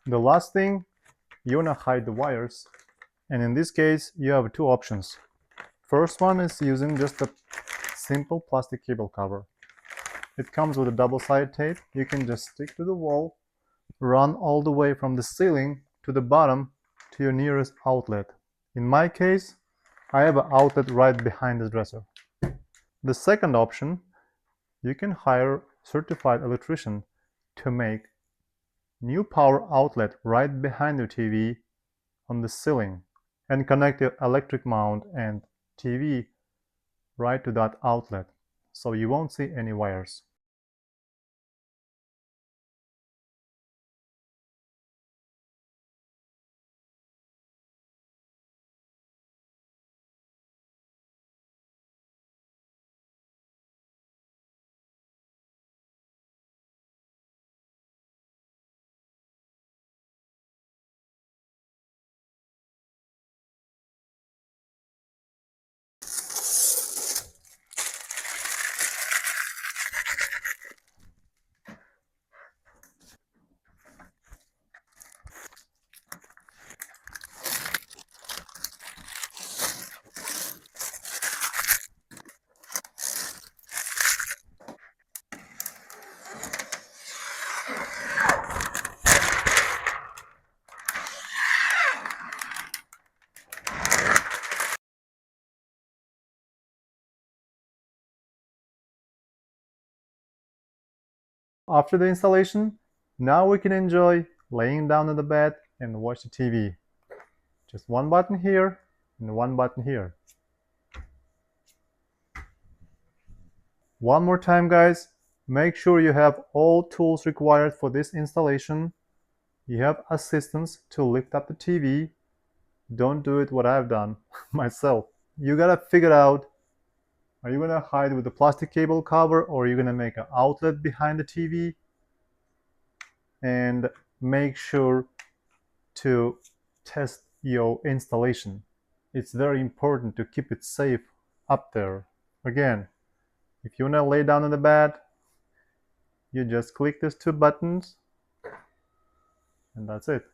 The last thing, you want to hide the wires, and in this case you have two options. First one is using just a simple plastic cable cover. It comes with a double-sided tape. You can just stick to the wall, run all the way from the ceiling to the bottom to your nearest outlet. In my case, I have an outlet right behind the dresser. The second option, you can hire a certified electrician to make new power outlet right behind your TV on the ceiling and connect your electric mount and TV right to that outlet, so you won't see any wires. After the installation, now we can enjoy laying down on the bed and watch the TV. Just one button here and one button here. One more time, guys, make sure you have all tools required for this installation. You have assistance to lift up the TV. Don't do it what I've done myself. You gotta figure out, are you gonna hide with the plastic cable cover, or are you gonna make an outlet behind the TV? And make sure to test your installation. It's very important to keep it safe up there. Again, if you wanna lay down on the bed, you just click these two buttons and that's it.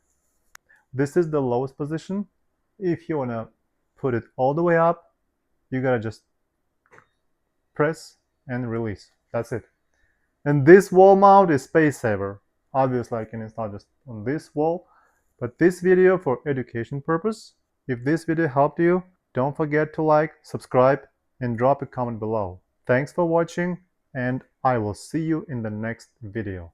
This is the lowest position. If you wanna put it all the way up, you gotta just press and release. That's it. And this wall mount is space saver. Obviously I can install just on this wall, but this video for education purpose. If this video helped you, don't forget to like, subscribe, and drop a comment below. Thanks for watching, and I will see you in the next video.